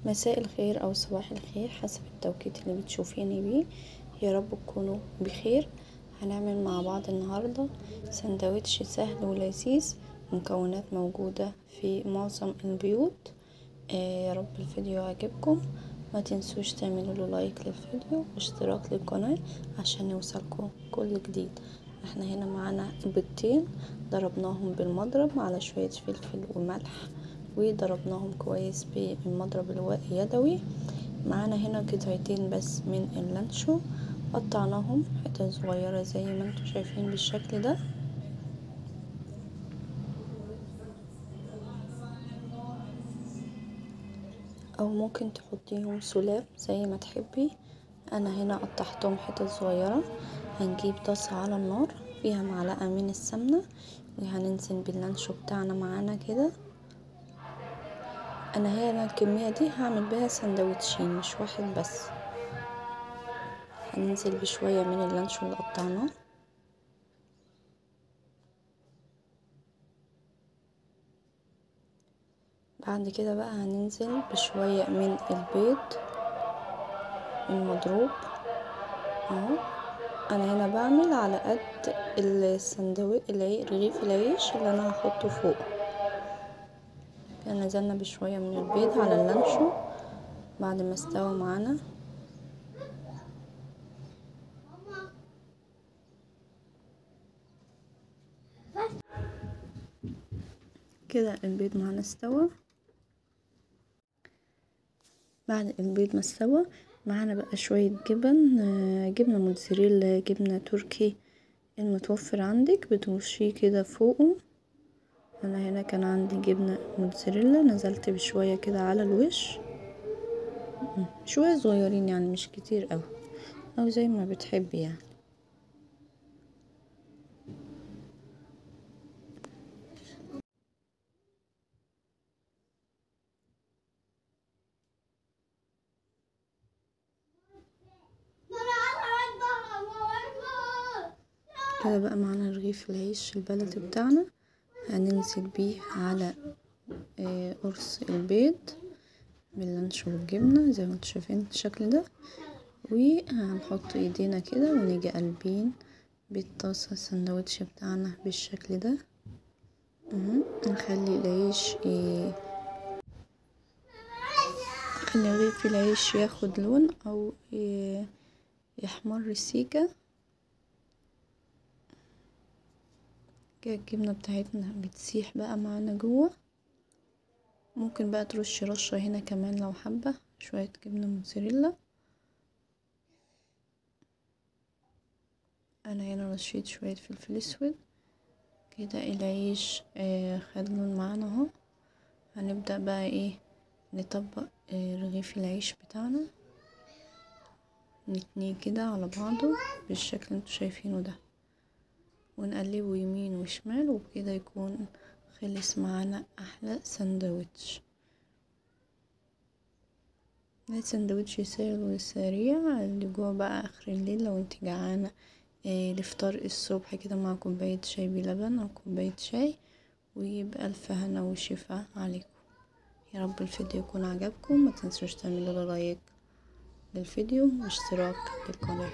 مساء الخير او صباح الخير حسب التوقيت اللي بتشوفيني بيه. يا رب تكونوا بخير. هنعمل مع بعض النهاردة سندوتش سهل ولذيذ، مكونات موجودة في معظم البيوت. يا رب الفيديو يعجبكم، ما تنسوش تعملوا له لايك للفيديو واشتراك للقناة عشان يوصلكم كل جديد. احنا هنا معانا بيضتين ضربناهم بالمضرب على شوية فلفل وملح وضربناهم كويس بالمضرب اليدوي. معانا هنا قطعتين بس من اللانشو، قطعناهم حتت صغيرة زي ما انتم شايفين بالشكل ده. او ممكن تحطيهم سلاب زي ما تحبي. انا هنا قطعتهم حتت صغيرة. هنجيب طاسة على النار فيها معلقة من السمنة وهننزل باللانشو بتاعنا معانا كده. انا هنا الكمية دي هعمل بيها سندوتشين مش واحد بس. هننزل بشوية من اللانشو اللي قطعناه، بعد كده بقى هننزل بشوية من البيض المضروب اهو. انا هنا بعمل على قد رغيف العيش اللي انا هحطه فوق. نزلنا بشوية من البيض على اللانشو بعد ما استوى معانا كده. البيض معانا استوى. بعد البيض ما استوى معانا بقى شوية جبنة موتزاريلا، جبنة تركي المتوفر عندك بترشيه كده فوقه. انا هنا كان عندي جبنة موتزاريلا، نزلت بشوية كده على الوش، شوية صغيرين يعني مش كتير قوي، او زي ما بتحبي يعني. كده بقى معانا رغيف العيش البلدي بتاعنا، هننزل بيه على قرص البيض باللانشو والجبنة زي ما انتوا شايفين الشكل ده، وهنحط ايدينا كده ونيجي قلبين بالطاسة السندوتش بتاعنا بالشكل ده. نخلي العيش نخلي رغيف العيش ياخد لون او يحمر سيكة كده. الجبنة بتاعتنا بتسيح بقى معانا جوه. ممكن بقى ترش رشة هنا كمان لو حابة شوية جبنة موتزاريلا. انا هنا رشيت شوية فلفل اسود كده. العيش خد لون معانا اهو. هنبدأ بقى نطبق رغيف العيش بتاعنا، نتنيه كده على بعضه بالشكل اللي انتوا شايفينه ده، ونقلبه يمين وشمال، وبكده يكون خلص معانا احلى سندوتش. ده سندوتش سهل وسريع اللي جوه بقى اخر الليل لو انت جعانه لفطار الصبح كده مع كوبايه شاي بلبن او كوبايه شاي، ويبقى الف هنا وشفا عليكم. يا رب الفيديو يكون عجبكم، ما تنسوش تعملوا لايك للفيديو واشتراك للقناه.